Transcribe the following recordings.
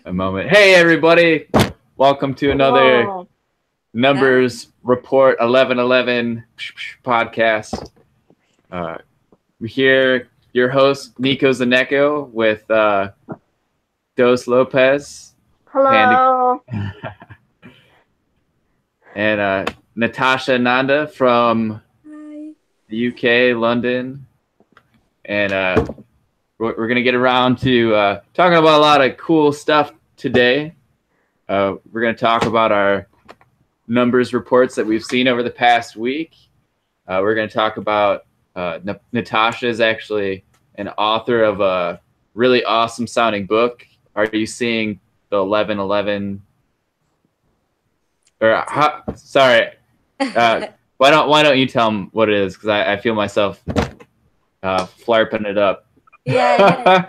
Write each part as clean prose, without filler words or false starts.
a moment. Hey, everybody. Welcome to another Whoa. Numbers Report 1111 podcast. We're here, your host, Nico Zaneko, with Dos Lopez, Panda, Hello. and Natasha Nanda from Hi. the UK, London. And we're going to get around to talking about a lot of cool stuff today. We're going to talk about our numbers reports that we've seen over the past week. We're going to talk about Natasha is actually an author of a really awesome sounding book. Are you seeing the 1111? Or sorry, why don't you tell them what it is? Because I feel myself flarping it up. Yeah,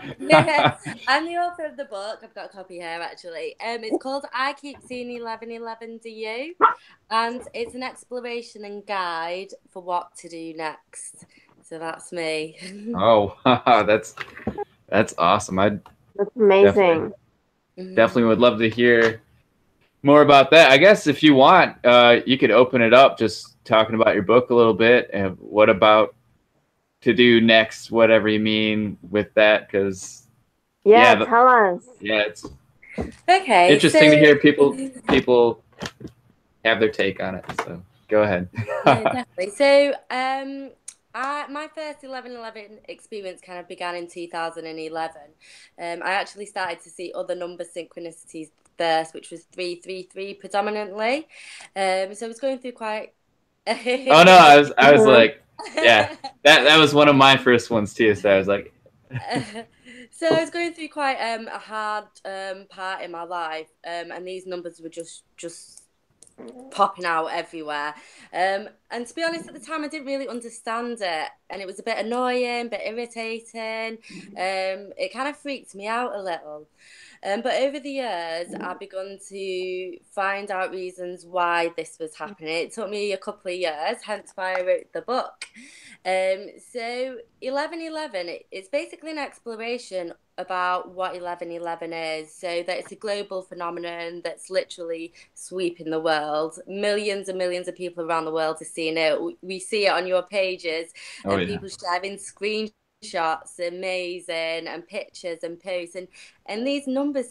I'm the author of the book. I've got a copy here actually. It's called I Keep Seeing 1111 Do You? And it's an exploration and guide for what to do next. So that's me. Oh, that's awesome. I That's amazing. definitely would love to hear more about that. I guess if you want, you could open it up just talking about your book a little bit and what about to do next, whatever you mean with that, because Tell us. it's Okay, interesting to hear people have their take on it. So go ahead. no, definitely. So, my first 1111 experience kind of began in 2011. I actually started to see other number synchronicities first, which was 333 predominantly. So I was going through quite. Oh no, I was like, yeah, that was one of my first ones too. So I was like, So I was going through quite a hard part in my life, and these numbers were just popping out everywhere. And to be honest, at the time, I didn't really understand it, and it was a bit annoying, a bit irritating. It kind of freaked me out a little. But over the years, I've begun to find out reasons why this was happening. It took me a couple of years, hence why I wrote the book. So 1111, it's basically an exploration about what 1111 is. So that it's a global phenomenon that's literally sweeping the world. Millions and millions of people around the world are seeing it. We see it on your pages, oh and yeah, people sharing screenshots, amazing, and pictures and posts, and these numbers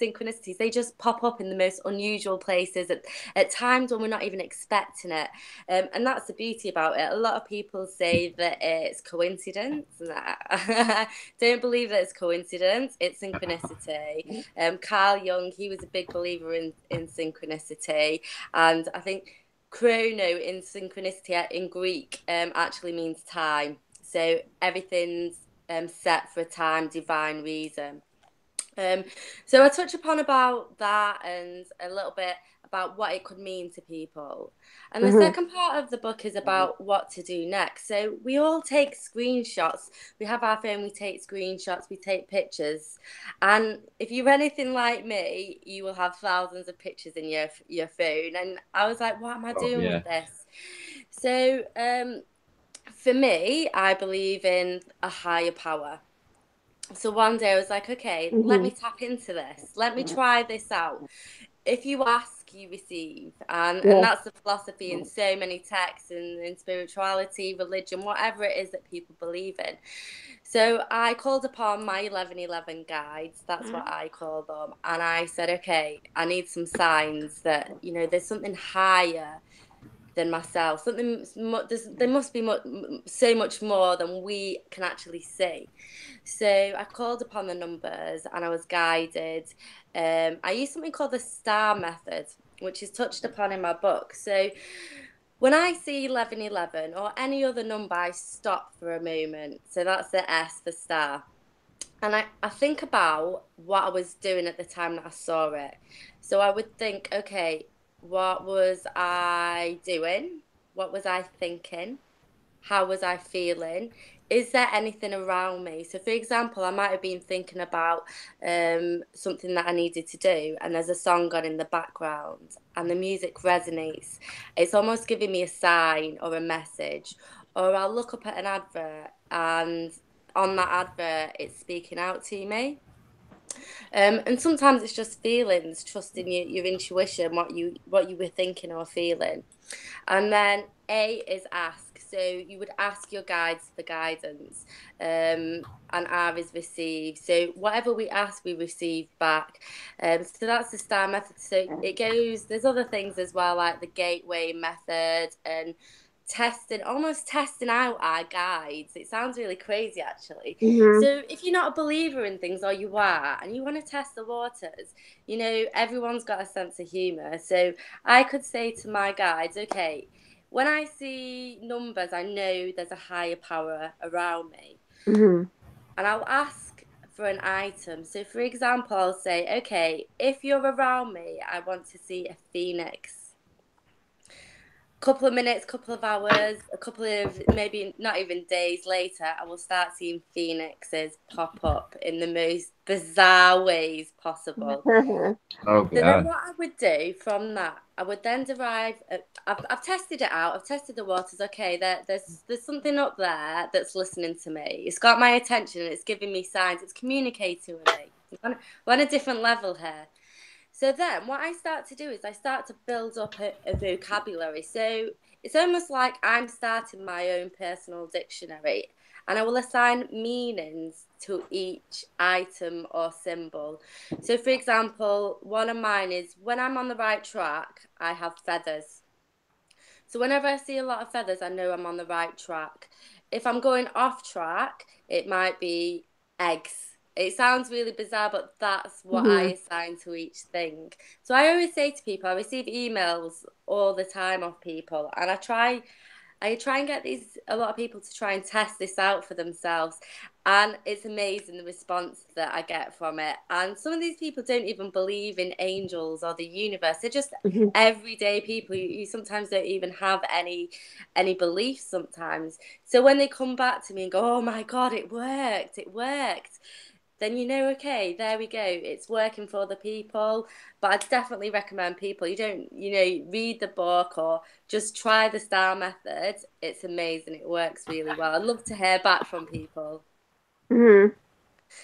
synchronicities, they just pop up in the most unusual places at times when we're not even expecting it. And that's the beauty about it. A lot of people say that it's coincidence. I don't believe that it's coincidence, it's synchronicity. Carl Jung, he was a big believer in synchronicity, and I think chrono in synchronicity in Greek actually means time. So everything's set for a time, divine reason. Um, so I touch upon about that and a little bit about what it could mean to people. And the Mhm. second part of the book is about what to do next. So we all take screenshots. We have our phone, we take screenshots, we take pictures. And if you're anything like me, you will have thousands of pictures in your phone. And I was like, what am I oh doing yeah. with this? So for me, I believe in a higher power. So one day I was like, okay, let me Mhm. tap into this. Let me try this out. If you ask, you receive. And Yeah. that's the philosophy in so many texts and in spirituality, religion, whatever it is that people believe in. So I called upon my 1111 guides, that's what I call them. And I said, okay, I need some signs that, there's something higher than myself. There must be so much more than we can actually see. So I called upon the numbers and I was guided. I used something called the STAR method, which is touched upon in my book. So when I see 1111 or any other number, I stop for a moment. So that's the S for star. And I think about what I was doing at the time that I saw it. So I would think, okay, what was I doing? What was I thinking? How was I feeling? Is there anything around me? So, for example, I might have been thinking about something that I needed to do, and there's a song on in the background, and the music resonates. It's almost giving me a sign or a message. Or I'll look up at an advert, and on that advert, it's speaking out to me. And sometimes it's just feelings, trusting your intuition, what you were thinking or feeling. And then A is ask. So you would ask your guides for guidance. And R is receive. So whatever we ask, we receive back. So that's the star method. So it goes, there's other things as well, like the gateway method and almost testing out our guides. It sounds really crazy, actually. Mm-hmm. So if you're not a believer in things, or you are, and you want to test the waters, everyone's got a sense of humor. So I could say to my guides, okay, when I see numbers, I know there's a higher power around me. Mm-hmm. And I'll ask for an item. So, for example, I'll say, okay, if you're around me, I want to see a phoenix. Couple of minutes, couple of hours, a couple of maybe not even days later, I will start seeing phoenixes pop up in the most bizarre ways possible. Oh So then, God. what I would do from that, I would then derive. I've tested it out. I've tested the waters. Okay, there's something up there that's listening to me. It's got my attention. It's giving me signs. It's communicating with me. We're on a different level here. So then what I start to do is I start to build up a vocabulary. So it's almost like I'm starting my own personal dictionary, and I will assign meanings to each item or symbol. So, for example, one of mine is when I'm on the right track, I have feathers. So whenever I see a lot of feathers, I know I'm on the right track. If I'm going off track, it might be eggs. It sounds really bizarre, but that's what I Mm-hmm. assign to each thing. So I always say to people, I receive emails all the time of people, and I try and get a lot of people to try and test this out for themselves. And it's amazing the response that I get from it. And some of these people don't even believe in angels or the universe. They're just Mm-hmm. everyday people. You sometimes don't even have any beliefs sometimes. So when they come back to me and go, "Oh my God, it worked," then okay, there we go. It's working for the people. But I'd definitely recommend people, you don't, read the book or just try the star method. It's amazing. It works really well. I'd love to hear back from people. Mm-hmm.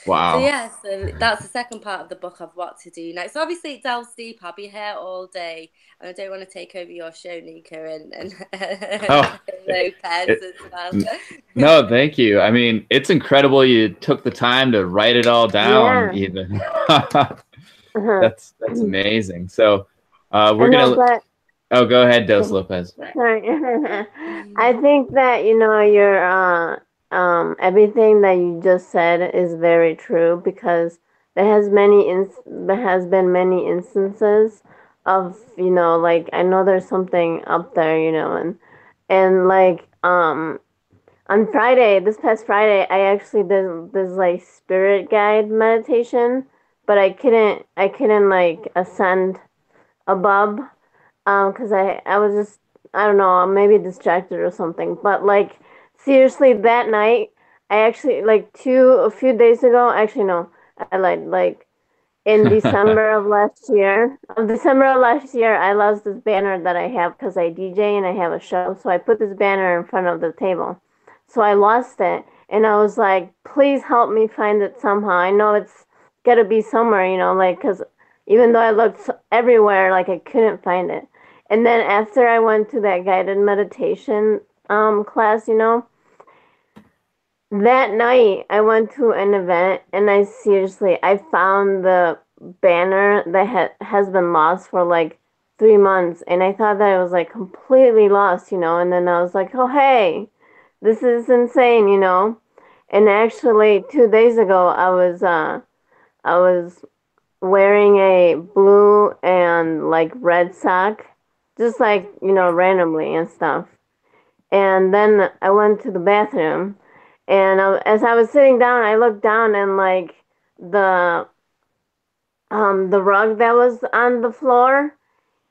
So Wow. yeah, so that's the second part of the book of what to do next. Obviously, it delves deep. I'll be here all day, and I don't want to take over your show, Nika, and Oh, Lopez it, as well. no, thank you. I mean, it's incredible you took the time to write it all down, Yeah. even. Uh-huh. That's amazing. So, I we're know, gonna. but Oh, go ahead, Dos Lopez. sorry. I think that, your everything that you just said is very true because there has been many instances of, like I know there's something up there, and like on Friday, this past Friday, I actually did this like spirit guide meditation, but I couldn't like ascend above because I was just, I don't know, maybe distracted or something. But like seriously, that night I actually like a few days ago. Actually, no, I lied. Like in December of last year, I lost this banner that I have because I DJ and I have a show. So I put this banner in front of the table. So I lost it, and I was like, please help me find it somehow. I know it's got to be somewhere, like because even though I looked everywhere, like I couldn't find it. And then after I went to that guided meditation class, that night I went to an event and I found the banner that has been lost for like 3 months, and I thought that it was like completely lost, and then I was like, oh hey, this is insane, and actually 2 days ago I was wearing a blue and like red sock, just like, randomly and stuff. And then I went to the bathroom, and as I was sitting down, I looked down and like the the rug that was on the floor,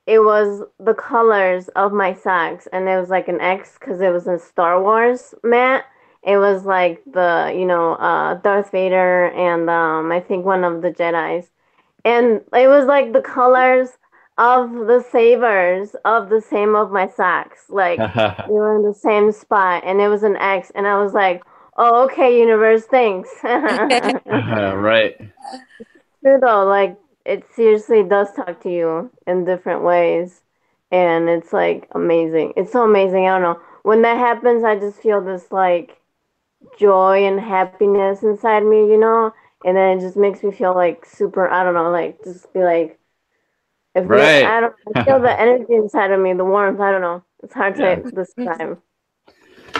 it was the colors of my socks, and it was like an X because it was a Star Wars mat. It was like the Darth Vader and I think one of the Jedi's, and it was like the colors of the sabers of the same of my socks. Like they were in the same spot, and it was an X, and I was like, "Oh, okay, universe, thanks." Right. true though. Like it seriously does talk to you in different ways, and it's like amazing. It's so amazing. I don't know. When that happens, I just feel this like joy and happiness inside me, and then it just makes me feel like super. I don't know, like just be like Right. I feel the energy inside of me, the warmth. I don't know. It's hard Yeah. to describe.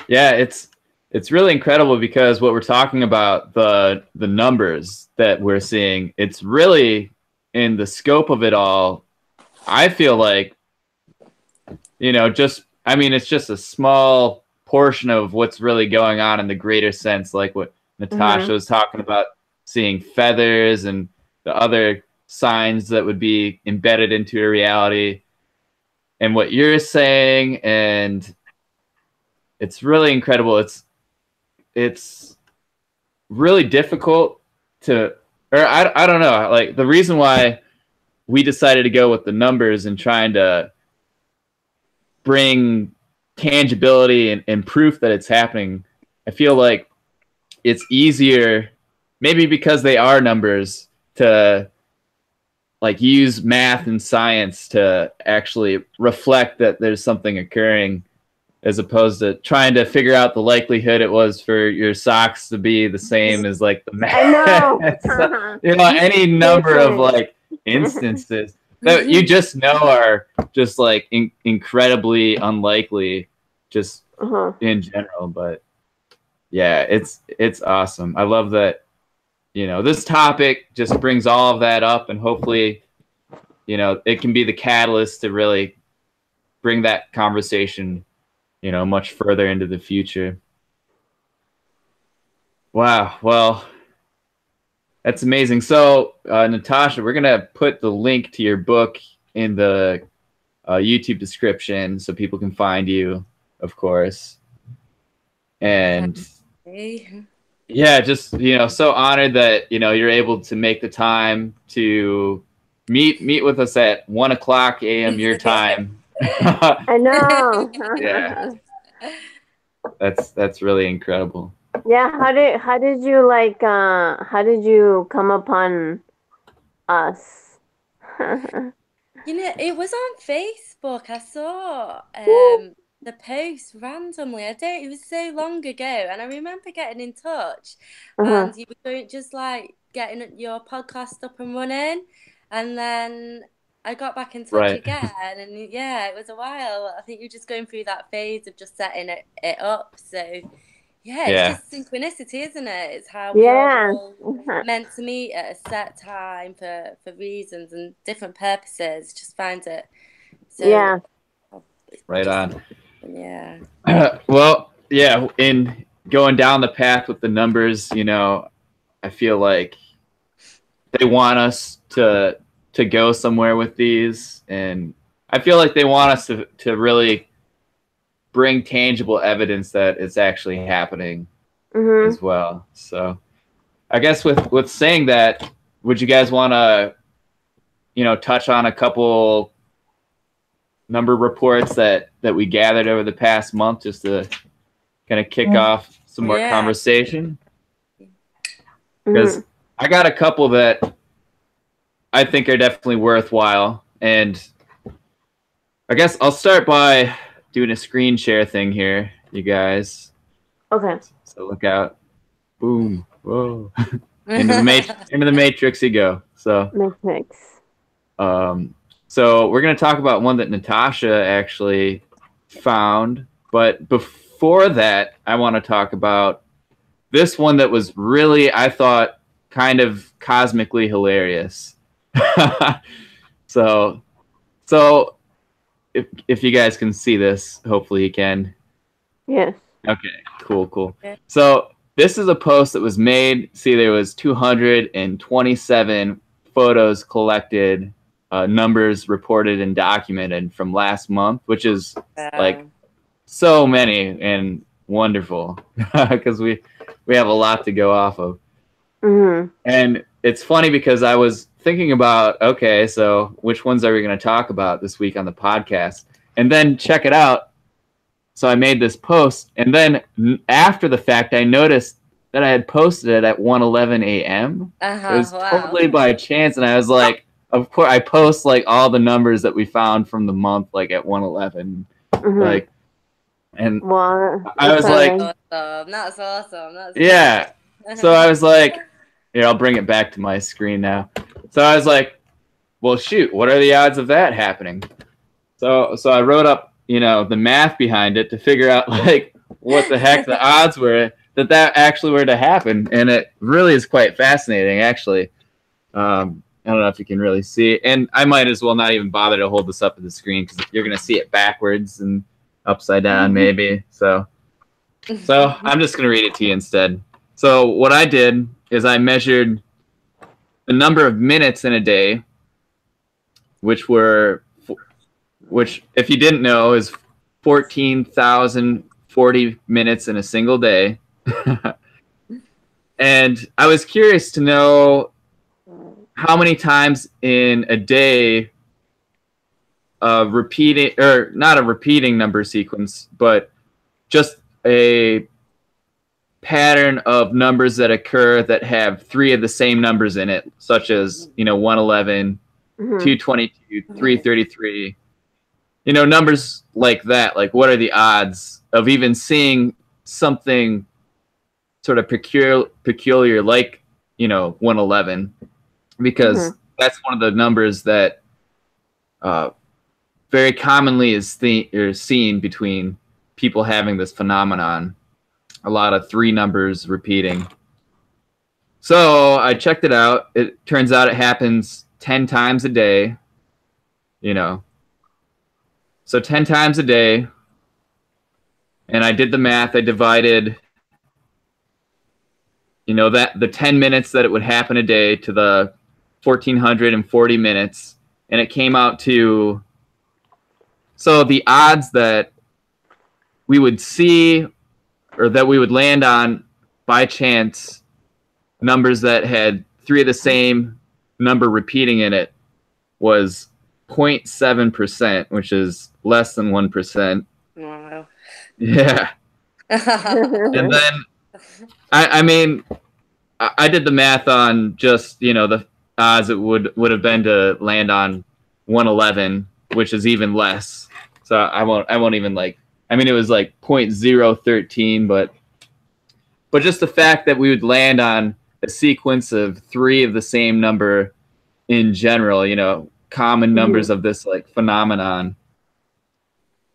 Yeah, it's really incredible because what we're talking about, the numbers that we're seeing, it's really in the scope of it all. I feel like, it's just a small portion of what's really going on in the greater sense, like what Natasha was talking about, seeing feathers and the other signs that would be embedded into a reality, and what you're saying, and it's really incredible. It's really difficult to, or I don't know, like the reason why we decided to go with the numbers and trying to bring tangibility and proof that it's happening. I feel like it's easier, maybe because they are numbers, to like use math and science to actually reflect that there's something occurring, as opposed to trying to figure out the likelihood it was for your socks to be the same as like the math. I know. So, any number of like instances that you just know are just like incredibly unlikely, just in general. But yeah, it's awesome. I love that. This topic just brings all of that up, and hopefully, it can be the catalyst to really bring that conversation, much further into the future. Wow. Well, that's amazing. So, Natasha, we're going to put the link to your book in the YouTube description so people can find you, of course. And yeah, just, so honored that, you're able to make the time to meet with us at 1:00 a.m. your time. I know. Yeah. That's really incredible. Yeah, how did you come upon us? It was on Facebook. I saw the post randomly. It was so long ago, and I remember getting in touch, and you were going, just like getting your podcast up and running, and then I got back in touch again, and yeah, it was a while. I think you're just going through that phase of just setting it up. So yeah, it's just synchronicity, isn't it? It's how we are all meant to meet at a set time for reasons and different purposes. Just find it. So, right on. Yeah. Well, yeah, in going down the path with the numbers, I feel like they want us to go somewhere with these, and I feel like they want us to really bring tangible evidence that it's actually happening as well. So I guess with saying that, would you guys want to, touch on a couple number reports that we gathered over the past month, just to kind of kick off some more conversation? Because I got a couple that I think are definitely worthwhile, and I guess I'll start by doing a screen share thing here, you guys. Okay. So look out. Boom. Whoa. into the matrix you go. So Matrix. So we're going to talk about one that Natasha actually found, but before that, I want to talk about this one that was really, I thought, kind of cosmically hilarious. So if you guys can see this, hopefully you can. Yes. Okay, cool. Okay. So this is a post that was made. See, there was 227 photos collected, numbers reported and documented from last month, which is like so many and wonderful because we have a lot to go off of. And it's funny because I was thinking about, okay, so which ones are we going to talk about this week on the podcast? And then check it out. So I made this post, and then after the fact, I noticed that I had posted it at 1:11 a.m. It was Wow. totally by chance, and I was like, of course, I post like all the numbers that we found from the month, like at 1:11, like, and Well, I was like, awesome. That's awesome. That's yeah. So I was like, here, I'll bring it back to my screen now. So I was like, well, shoot, what are the odds of that happening? So I wrote up, the math behind it to figure out like what the heck the odds were that actually were to happen, and it really is quite fascinating, actually. I don't know if you can really see it, and I might as well not even bother to hold this up at the screen because you're gonna see it backwards and upside down, maybe. So I'm just gonna read it to you instead. So what I did is I measured the number of minutes in a day, which, if you didn't know, is 14,040 minutes in a single day. And I was curious to know how many times in a day repeating, or not a repeating number sequence, but just a pattern of numbers that occur that have three of the same numbers in it, such as 111, 222, 333. Numbers like that. Like, what are the odds of even seeing something sort of peculiar like 111? Because that's one of the numbers that very commonly is seen between people having this phenomenon. A lot of three numbers repeating. So I checked it out. It turns out it happens 10 times a day. So 10 times a day. And I did the math. I divided, that the 10 minutes that it would happen a day to the 1,440 minutes. And it came out to, so the odds that we would see, or that we would land on by chance, numbers that had three of the same number repeating in it, was 0.7%, which is less than 1%. Wow. Yeah. And then, I mean, I did the math on just, the odds it would have been to land on 111, which is even less. So I won't even it was like 0.013, but just the fact that we would land on a sequence of three of the same number in general, common numbers of this like phenomenon.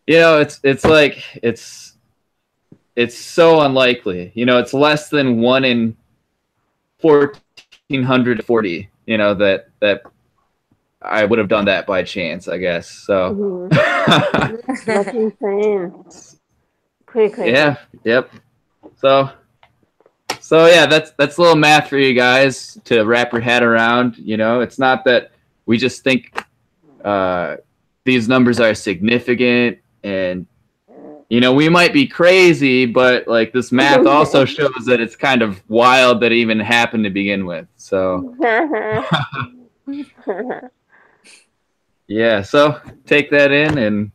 It's like it's so unlikely. It's less than 1 in 1,440. That I would have done that by chance, I guess. So that's insane. Pretty crazy. Yeah. Yep. So yeah, that's a little math for you guys to wrap your head around. It's not that we just think these numbers are significant, and we might be crazy, but like this math also shows that it's kind of wild that it even happened to begin with. So yeah, so take that in, and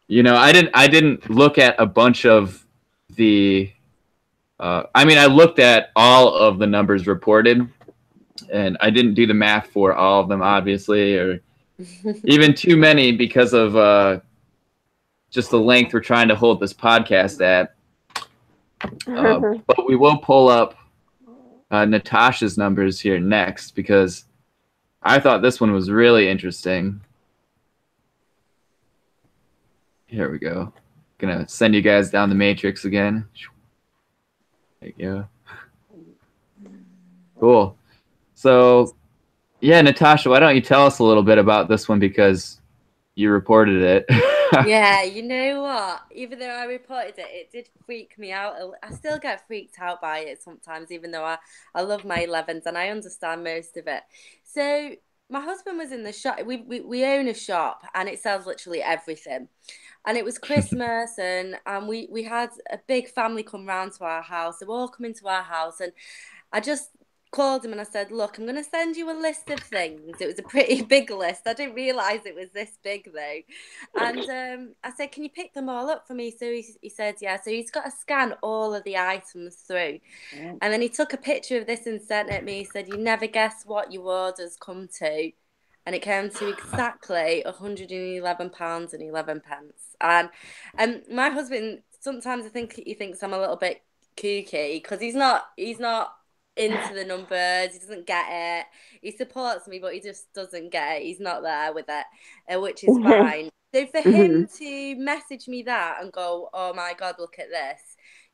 I didn't look at a bunch of the I looked at all of the numbers reported, and I didn't do the math for all of them, obviously, or even too many, because of just the length we're trying to hold this podcast at. But we will pull up Natasha's numbers here next, because I thought this one was really interesting. Here we go. Gonna send you guys down the matrix again. There you go. Cool. So, yeah, Natasha, why don't you tell us a little bit about this one, because you reported it. Yeah, you know what? Even though I reported it, it did freak me out. I still get freaked out by it sometimes, even though I love my 11s and I understand most of it. So my husband was in the shop. We own a shop and it sells literally everything. And it was Christmas, and we had a big family come round to our house. They were all coming to our house, and I just called him and I said, look, I'm going to send you a list of things. It was a pretty big list. I didn't realise it was this big, though. And I said, can you pick them all up for me? So he said, yeah. So he's got to scan all of the items through. And then he took a picture of this and sent it me. He said, you never guess what your orders come to. And it came to exactly £111.11. And my husband, sometimes I think he thinks I'm a little bit kooky because he's not into the numbers. He doesn't get it. He supports me, but he just doesn't get it. He's not there with it, which is fine. So for him to message me that and go, oh my God, look at this,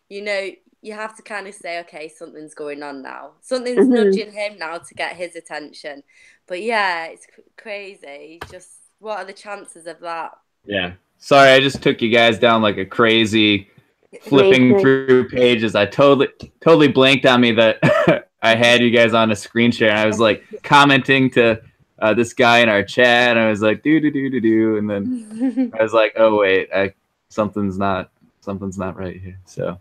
you know, you have to kind of say, okay, something's going on now. Something's nudging him now to get his attention. But yeah, it's crazy. Just what are the chances of that? Yeah. Sorry, I just took you guys down like a crazy flipping through pages. I totally blanked on me that I had you guys on a screen share, and I was like commenting to this guy in our chat, and I was like do, and then I was like, oh wait, something's not right here. So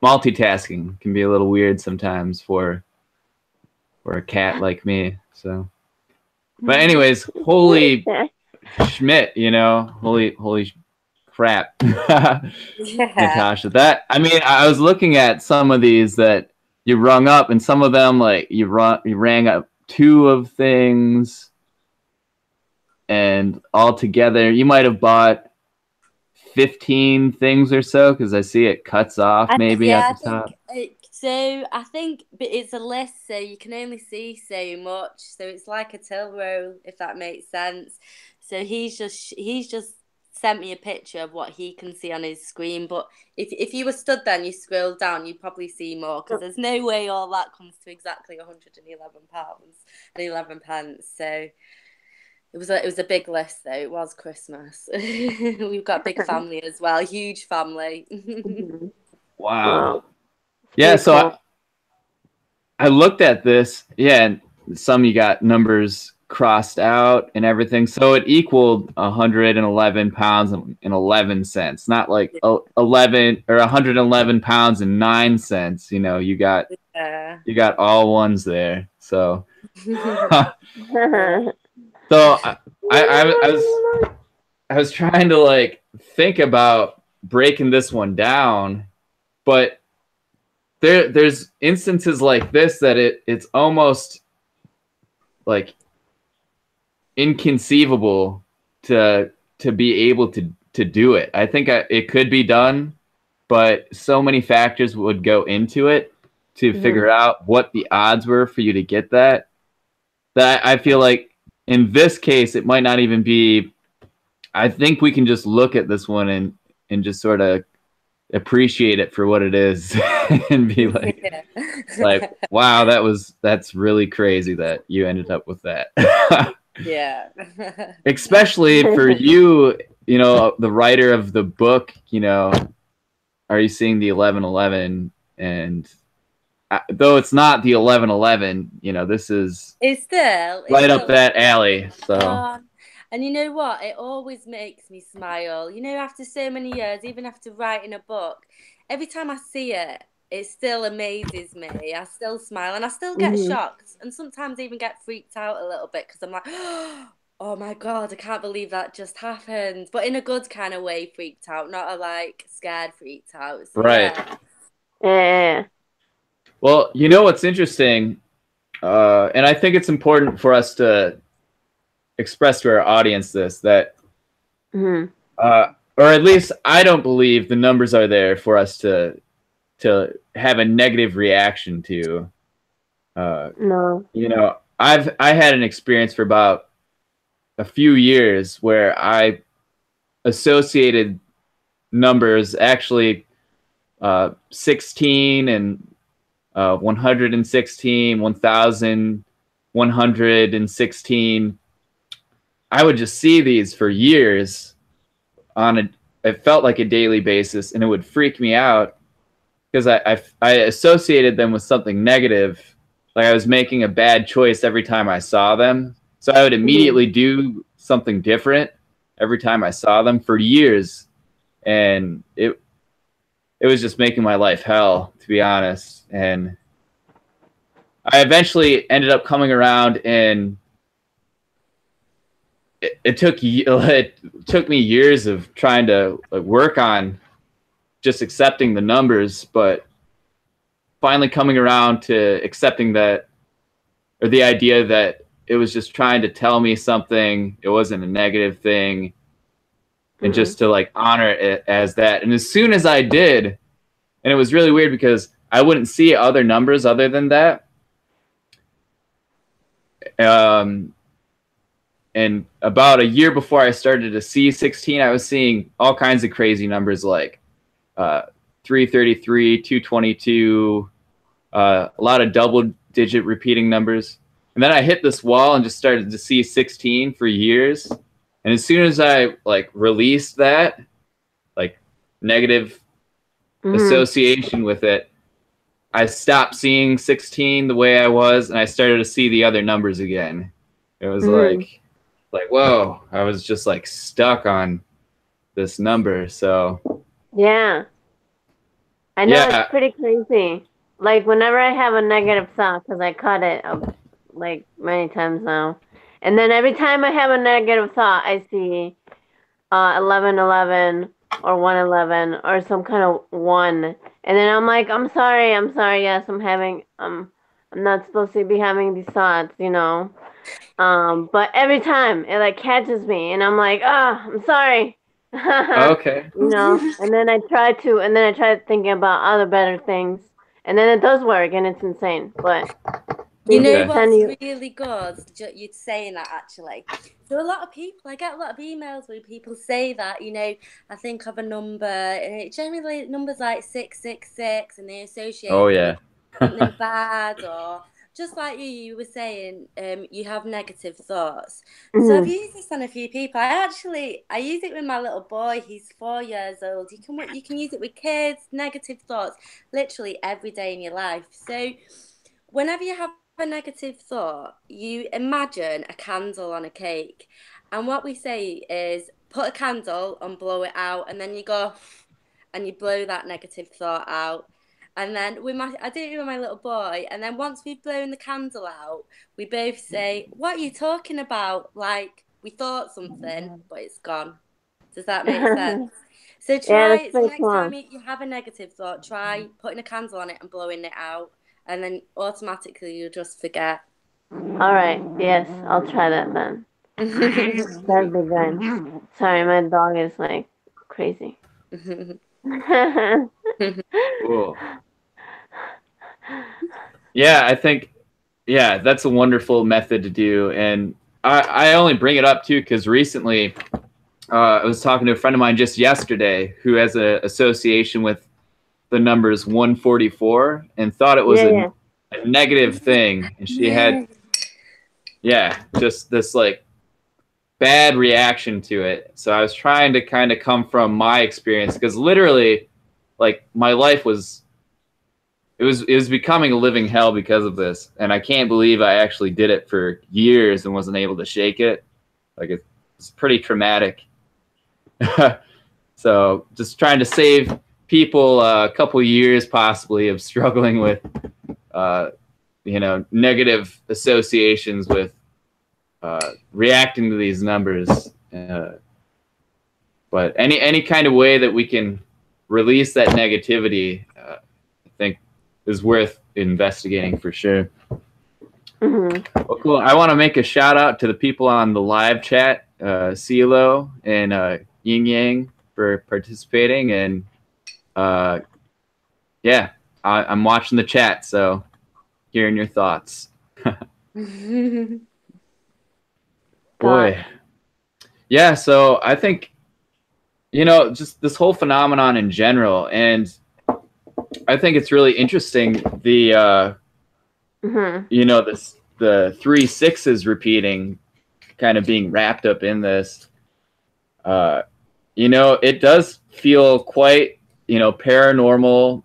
multitasking can be a little weird sometimes for a cat like me. So, but anyways, holy Schmidt, you know, holy crap. Natasha, that, I mean, I was looking at some of these that you rung up, and some of them, like, you rang up 2 of things, and altogether you might have bought 15 things or so, because I see it cuts off maybe at the top. So I think it's a list, so you can only see so much. So it's like a till roll, if that makes sense. So he's just sent me a picture of what he can see on his screen. But if you were stood there and you scroll down, you'd probably see more, because there's no way all that comes to exactly £111.11. So it was a big list, though. It was Christmas. We've got a big family as well, huge family. Wow. Yeah, so I looked at this, yeah, and some you got numbers crossed out and everything, so it equaled £111.11, not like 11 or £111.09. You know, you got all ones there. So, so I was trying to like think about breaking this one down, but there's instances like this that it's almost like inconceivable to be able to do it. I think it could be done, but so many factors would go into it to figure out what the odds were for you to get that I feel like in this case it might not even be. I think we can just look at this one and just sort of appreciate it for what it is and be like, like, wow, that's really crazy that you ended up with that. Yeah. Especially for you, you know, the writer of the book, you know, are you seeing the 1111? And though it's not the 1111, you know, it's still right up that alley. So. And you know what? It always makes me smile. You know, after so many years, even after writing a book, every time I see it, it still amazes me. I still smile and I still get shocked and sometimes even get freaked out a little bit because I'm like, oh my God, I can't believe that just happened. But in a good kind of way, freaked out, not a like scared freaked out. So, right. Yeah. Well, you know what's interesting, and I think it's important for us to express to our audience this, that or at least I don't believe the numbers are there for us to have a negative reaction to. No. You know, I had an experience for about a few years where I associated numbers, actually 16 and 116, 1116. I would just see these for years it felt like a daily basis, and it would freak me out because I associated them with something negative. Like I was making a bad choice every time I saw them. So I would immediately do something different every time I saw them for years. And it was just making my life hell, to be honest. And I eventually ended up coming around, and it took me years of trying to work on just accepting the numbers, but finally coming around to accepting that, or the idea that it was just trying to tell me something. It wasn't a negative thing, and just to like honor it as that. And as soon as I did, and it was really weird because I wouldn't see other numbers other than that. And about a year before I started to see 16, I was seeing all kinds of crazy numbers like 333, 222, a lot of double-digit repeating numbers. And then I hit this wall and just started to see 16 for years. And as soon as I like released that, like negative association with it, I stopped seeing 16 the way I was, and I started to see the other numbers again. It was like, whoa, I was just like stuck on this number. So yeah, I know it's pretty crazy. Like whenever I have a negative thought, because I caught it like many times now, and then every time I have a negative thought, I see 1111 or 111 or some kind of one, and then I'm like, I'm sorry, yes, I'm not supposed to be having these thoughts, you know. But every time it like catches me, and I'm like, I'm sorry. okay. You know, and then I try thinking about other better things, and then it does work, and it's insane. But you know what's really good? You're saying that actually. So a lot of people, I get a lot of emails where people say that, you know, I think of a number, and it generally numbers like 666, and they associate with something bad, or just like you were saying, you have negative thoughts. So I've used this on a few people. I use it with my little boy. He's 4 years old. You can use it with kids. Negative thoughts, literally every day in your life. So whenever you have a negative thought, you imagine a candle on a cake, and what we say is put a candle and blow it out, and then you go and you blow that negative thought out. And then I do it with my little boy, and then once we've blown the candle out, we both say, "What are you talking about? Like we thought something, but it's gone." Does that make sense? So try next time you have a negative thought, try putting a candle on it and blowing it out, and then automatically you'll just forget. All right. Yes, I'll try that then. That'd be good. Sorry, my dog is like crazy. Cool. Yeah, I think, that's a wonderful method to do. And I only bring it up too because recently I was talking to a friend of mine just yesterday who has an association with the numbers 144 and thought it was a negative thing. And she had, just this like bad reaction to it. So I was trying to kind of come from my experience because literally, like, my life was becoming a living hell because of this, and I can't believe I actually did it for years and wasn't able to shake it. Like, it's pretty traumatic. So just trying to save people a couple years possibly of struggling with negative associations with reacting to these numbers. But any kind of way that we can release that negativity, I think is worth investigating for sure. Well, cool. I want to make a shout out to the people on the live chat, CeeLo and Yin Yang, for participating. And I'm watching the chat, so hearing your thoughts. Boy. Yeah, so I think, just this whole phenomenon in general, and I think it's really interesting, the the 3 6s repeating, kind of being wrapped up in this. It does feel quite, paranormal.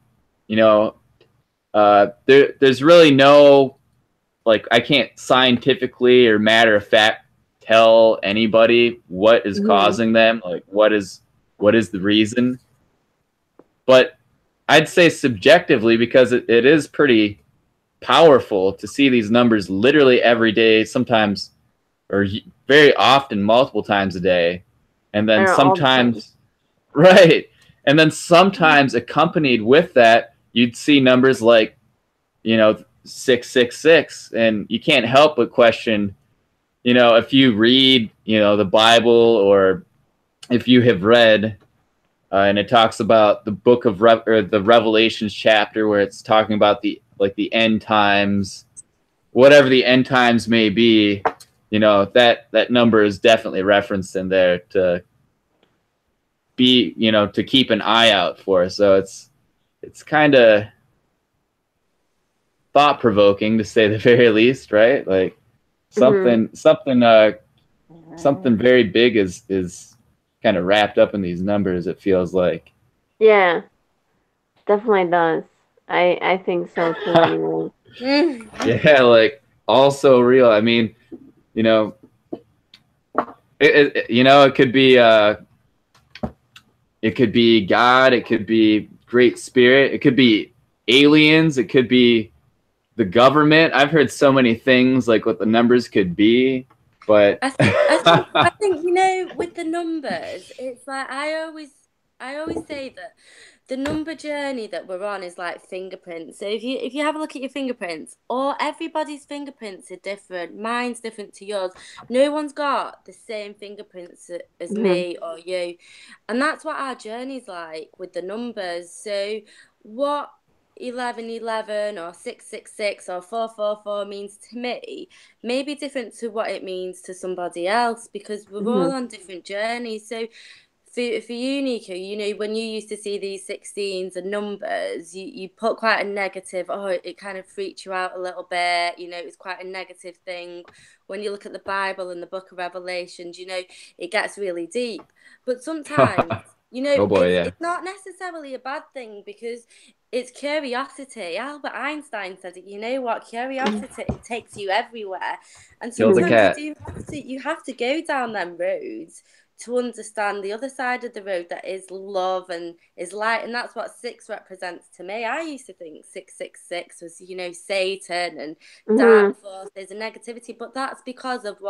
There's really no, like, I can't scientifically or matter of fact tell anybody what is causing them, like what is the reason. But I'd say subjectively, because it is pretty powerful to see these numbers literally every day, sometimes or very often multiple times a day, and then all the time. sometimes right, and then sometimes accompanied with that, you'd see numbers like 666, and you can't help but question, if you read the Bible, or if you have read and it talks about the book of or the Revelations chapter where it's talking about the end times, whatever the end times may be, that number is definitely referenced in there to be, to keep an eye out for. So it's kind of thought provoking, to say the very least, right? Like something very big is kind of wrapped up in these numbers, it feels like. Yeah, definitely does. I think so too. Anyway. Yeah, like also real. I mean, you know, it could be God, it could be Great Spirit, it could be aliens, it could be the government. I've heard so many things like what the numbers could be, but I think with the numbers, it's like I always say that the number journey that we're on is like fingerprints. So if you have a look at your fingerprints, or everybody's fingerprints are different. Mine's different to yours. No one's got the same fingerprints as Mhm. me or you, and that's what our journey's like with the numbers. So what 1111 or 666 or 444 means to me may be different to what it means to somebody else, because we're all Mhm. on different journeys. So for you, Nico, when you used to see these 16s and numbers, you put quite a negative, oh, it kind of freaked you out a little bit. It's quite a negative thing. When you look at the Bible and the book of Revelations, it gets really deep. But sometimes, oh boy, it's yeah, it's not necessarily a bad thing, because it's curiosity. Albert Einstein said it. You know what? Curiosity takes you everywhere, and kill the sometimes cat. you have to go down them roads to understand the other side of the road, that is love and is light. And that's what six represents to me. I used to think 666 was Satan and Mhm. dark forces and negativity, but that's because of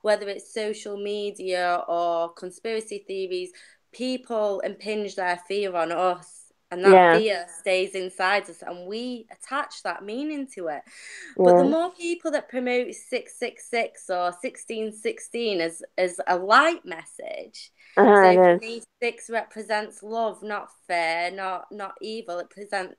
whether it's social media or conspiracy theories, people impinge their fear on us, and that Yeah. fear stays inside us, and we attach that meaning to it. But the Yeah. more people that promote 666 or 1616 as a light message, so It for is. me, six represents love, not fear, not evil.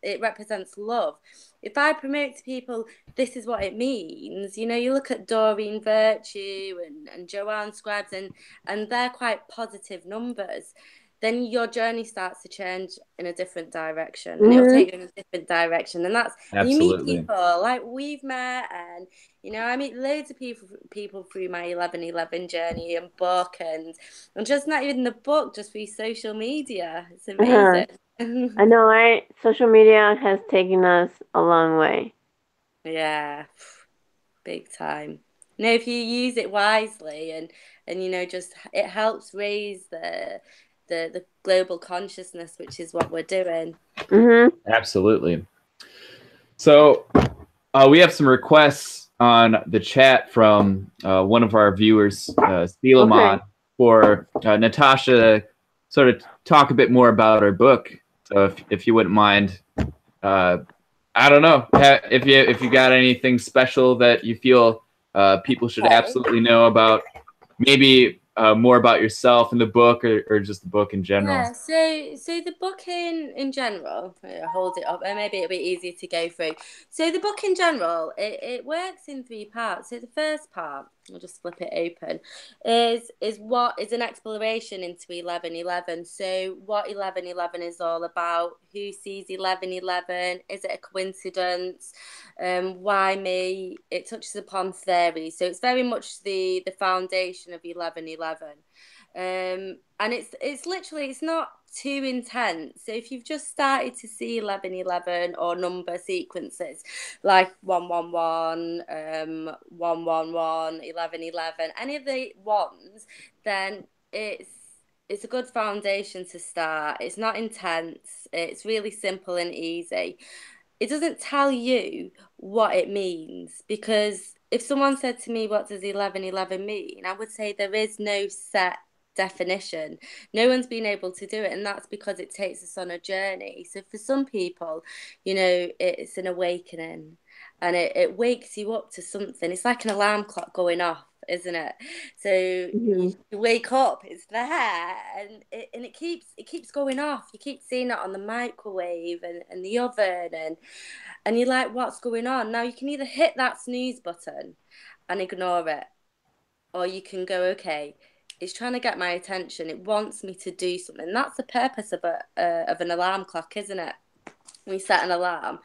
It represents love. If I promote to people, this is what it means. You look at Doreen Virtue and Joanne Scribes, and they're quite positive numbers. Then your journey starts to change in a different direction, and it'll Mhm. take you in a different direction. And you meet Absolutely. people like we've met, and I meet loads of people through my 1111 journey and book, and just not even the book, just through social media. It's Uh-huh. amazing. I know, right? Social media has taken us a long way. Yeah, big time. If you use it wisely, and just it helps raise the global consciousness, which is what we're doing. Mhm. Absolutely. So we have some requests on the chat from one of our viewers, Okay. Selamon, for Natasha to sort of talk a bit more about her book. So if you wouldn't mind, I don't know if you got anything special that you feel people should Okay. absolutely know about, maybe more about yourself in the book, or just the book in general. Yeah, so the book in general, hold it up, and maybe it'll be easier to go through. So the book in general, it works in three parts. So the first part, I'll just flip it open, is what is an exploration into 1111. So what 1111 is all about, who sees 1111, is it a coincidence, why me? It touches upon theory. So it's very much the foundation of 1111. And it's literally, it's not too intense. So if you've just started to see 1111 or number sequences like 111, 111, 1111, any of the ones, then it's a good foundation to start. It's not intense. It's really simple and easy. it doesn't tell you what it means, because if someone said to me, what does 1111 mean? I would say there is no set definition. No one's been able to do it, and that's because it takes us on a journey. So for some people, it's an awakening, and it wakes you up to something. It's like an alarm clock going off, isn't it? So you wake up, it's there, and it keeps going off. You keep seeing it on the microwave and the oven, and you're like, what's going on? Now you can either hit that snooze button and ignore it, or you can go, okay, it's trying to get my attention. It wants me to do something. That's the purpose of an alarm clock, isn't it? We set an alarm.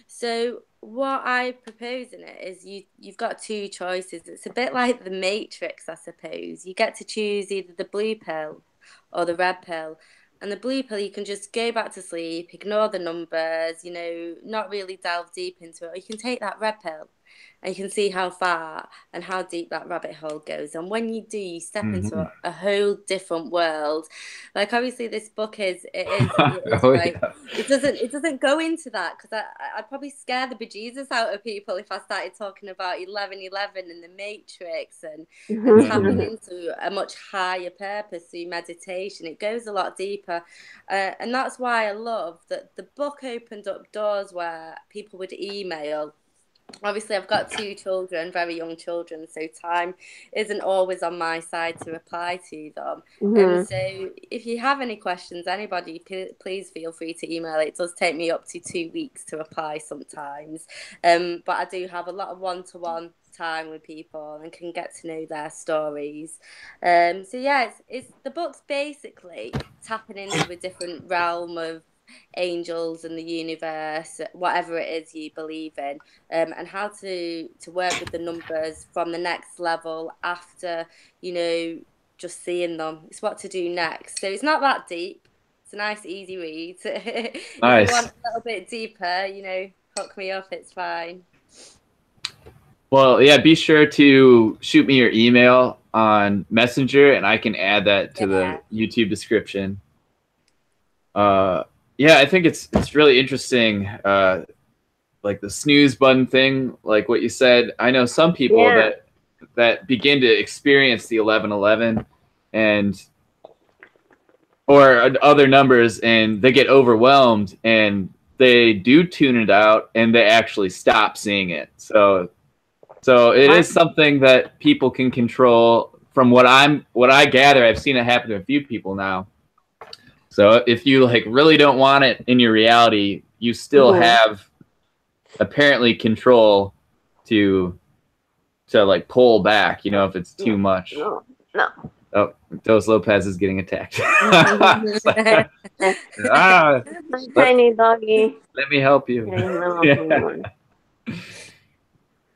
So what I propose in it is you've got two choices. It's a bit like the Matrix, I suppose. You get to choose either the blue pill or the red pill. And the blue pill, you can just go back to sleep, ignore the numbers, not really delve deep into it. Or you can take that red pill and you can see how far and how deep that rabbit hole goes. And when you do, you step into a whole different world. Like, obviously this book is Oh, like, yeah. it doesn't go into that, because I'd probably scare the bejesus out of people if I started talking about 1111 and the Matrix and tapping into a much higher purpose through meditation. It goes a lot deeper, and that's why I love that the book opened up doors where people would email. Obviously, I've got two children, very young children, so time isn't always on my side to reply to them. So if you have any questions, anybody, please feel free to email. It does take me up to 2 weeks to reply sometimes. But I do have a lot of one-to-one time with people and can get to know their stories. So yeah, it's the book's basically tapping into a different realm of angels and the universe, whatever it is you believe in, and how to work with the numbers from the next level after just seeing them. It's what to do next. So it's not that deep. It's a nice easy read. If Nice. you want a little bit deeper, hook me up, it's fine. Well, yeah, be sure to shoot me your email on Messenger and I can add that to the YouTube description. Yeah, I think it's really interesting, like the snooze button thing, like what you said. I know some people that begin to experience the 1111 or other numbers, and they get overwhelmed and they do tune it out and they actually stop seeing it. So it is something that people can control. From what I gather, I've seen it happen to a few people now. So if you really don't want it in your reality, you still have apparently control to pull back, if it's too much. No. Oh, Dos Lopez is getting attacked. Tiny doggy. Let me help you. Yeah.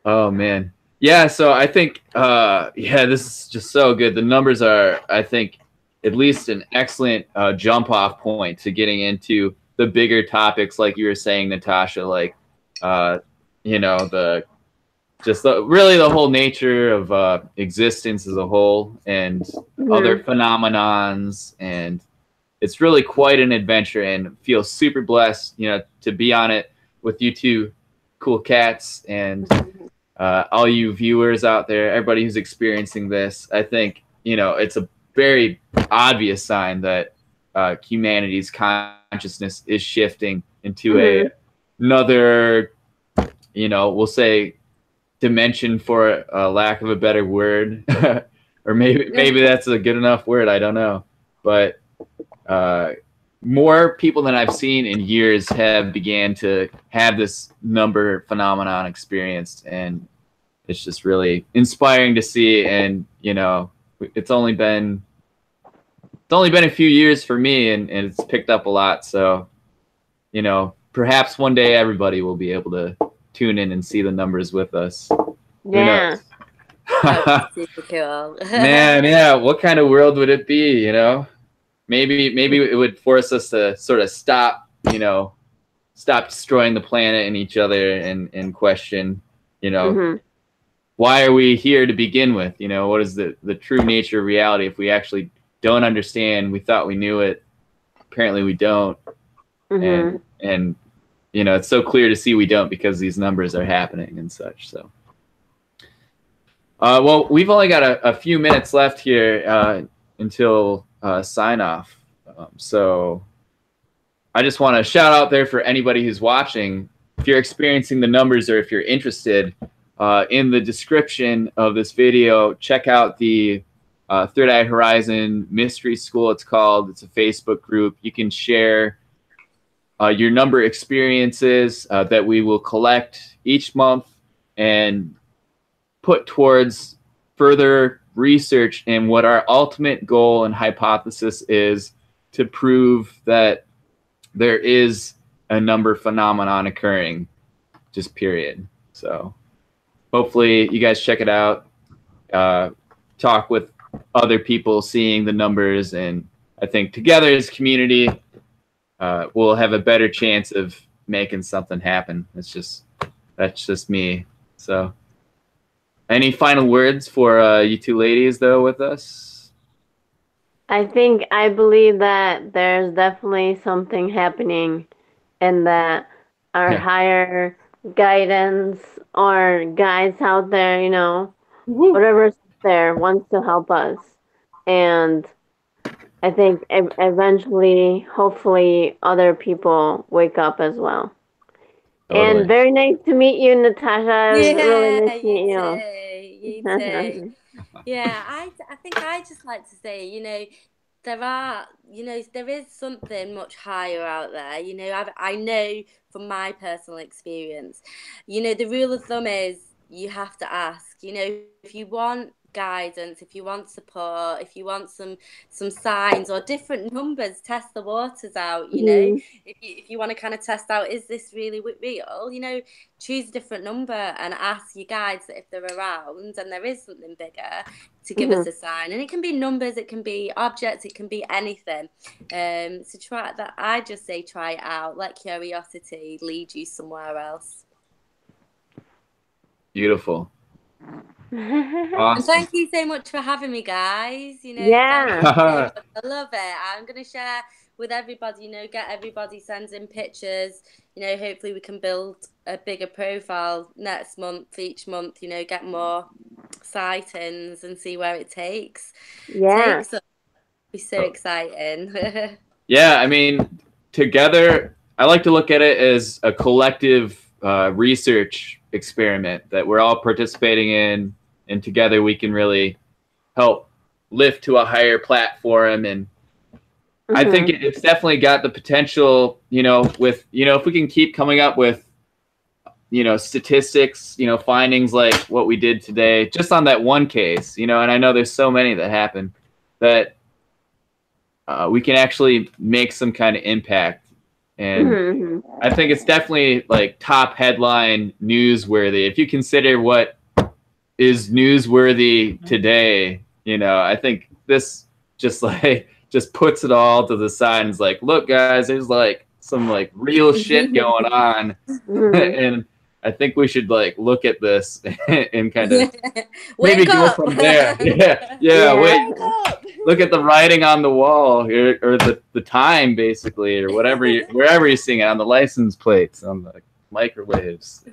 Oh man. Yeah, so I think this is just so good. The numbers are, I think, at least an excellent jump off point to getting into the bigger topics, like you were saying, Natasha, like really the whole nature of existence as a whole and other phenomenons. And it's really quite an adventure, and feel super blessed, to be on it with you two cool cats and all you viewers out there, everybody who's experiencing this. I think, it's a very obvious sign that humanity's consciousness is shifting into another, we'll say, dimension, for lack of a better word, or maybe that's a good enough word. I don't know, but more people than I've seen in years have began to have this number phenomenon experienced, and it's just really inspiring to see. And it's only been a few years for me, and it's picked up a lot. So perhaps one day everybody will be able to tune in and see the numbers with us. Yeah. That's super cool. Man, yeah, what kind of world would it be? Maybe it would force us to sort of stop destroying the planet and each other, and question, why are we here to begin with? What is the true nature of reality? If we actually don't understand, we thought we knew it, apparently we don't. And you know, it's so clear to see we don't because these numbers are happening and such. So, well, we've only got a few minutes left here until sign off. So I just want to shout out there for anybody who's watching. If you're experiencing the numbers or if you're interested, in the description of this video, check out the Third Eye Horizon Mystery School, it's called. It's a Facebook group. You can share your number experiences that we will collect each month and put towards further research. And what our ultimate goal and hypothesis is to prove that there is a number phenomenon occurring, just period. So hopefully you guys check it out, talk with other people seeing the numbers, and I think together as a community, we'll have a better chance of making something happen. That's just me. So any final words for you two ladies though with us? I believe that there's definitely something happening, and that our higher guidance or guides out there, you know, whatever's there wants to help us. And I think eventually, hopefully, other people wake up as well. Totally. And very nice to meet you, Natasha. It was really nice to meet you too. Yeah, I think I just like to say, you know, there is something much higher out there. You know, I know from my personal experience, you know, the rule of thumb is you have to ask. You know, if you want guidance, if you want support, if you want some signs or different numbers, test the waters out. You know, if you want to kind of test out, is this really real? You know, choose a different number and ask your guides that if they're around and there is something bigger to give us a sign. And it can be numbers, it can be objects, it can be anything. So try that. I just say try it out. Let curiosity lead you somewhere else. Beautiful. Awesome. And thank you so much for having me, guys. You know, yeah, I love it. I'm going to share with everybody, you know, get everybody sending pictures. You know, hopefully we can build a bigger profile next month, each month, you know, get more sightings and see where it takes. Yeah. It'll be so exciting. Yeah, I mean, together, I like to look at it as a collective research experiment that we're all participating in, and together we can really help lift to a higher platform. And I think it's definitely got the potential, you know, with, you know, if we can keep coming up with, you know, statistics, you know, findings like what we did today, just on that one case, you know, and I know there's so many that happen, that we can actually make some kind of impact. And I think it's definitely like top headline newsworthy. If you consider what is newsworthy today, you know, I think this just puts it all to the side and is like, look, guys, there's like some like real shit going on. And I think we should like look at this and kind of maybe go from there. Yeah. Wake up. Look at the writing on the wall here, or the time basically, or whatever wherever you're seeing it, on the license plates, on the microwaves.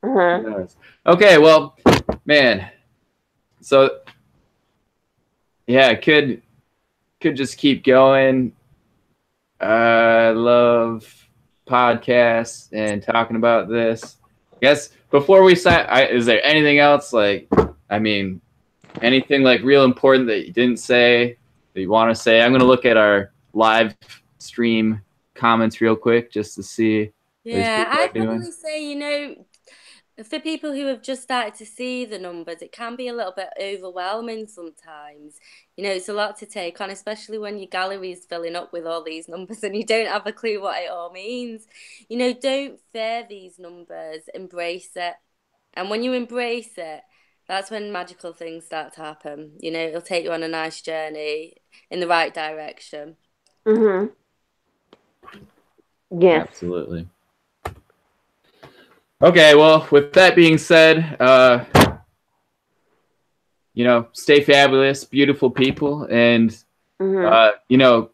Okay, well, man. So yeah, could just keep going. I love podcasts and talking about this. I guess before we sign, is there anything else, like, I mean, anything like real important that you didn't say that you want to say? I'm going to look at our live stream comments real quick just to see. Yeah, I'd probably say, you know, for people who have just started to see the numbers, it can be a little bit overwhelming sometimes. You know, it's a lot to take on, especially when your gallery is filling up with all these numbers and you don't have a clue what it all means. You know, don't fear these numbers, embrace it. And when you embrace it, that's when magical things start to happen. You know, it'll take you on a nice journey in the right direction. Yes. Absolutely. Okay, well, with that being said, you know, stay fabulous, beautiful people, and you know,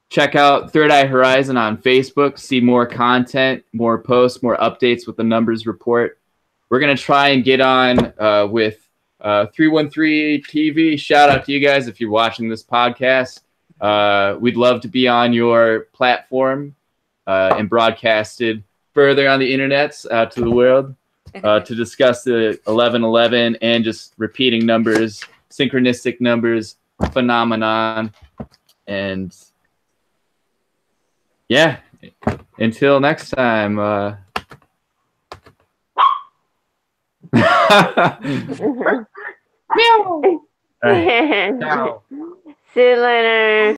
check out Third Eye Horizon on Facebook. See more content, more posts, more updates with the numbers report. We're going to try and get on with 313 TV. Shout out to you guys if you're watching this podcast. We'd love to be on your platform and broadcasted further on the internets out to the world to discuss the 1111 and just repeating numbers, synchronistic numbers, phenomenon. And yeah, until next time. Meow. All right. Ciao. See you later.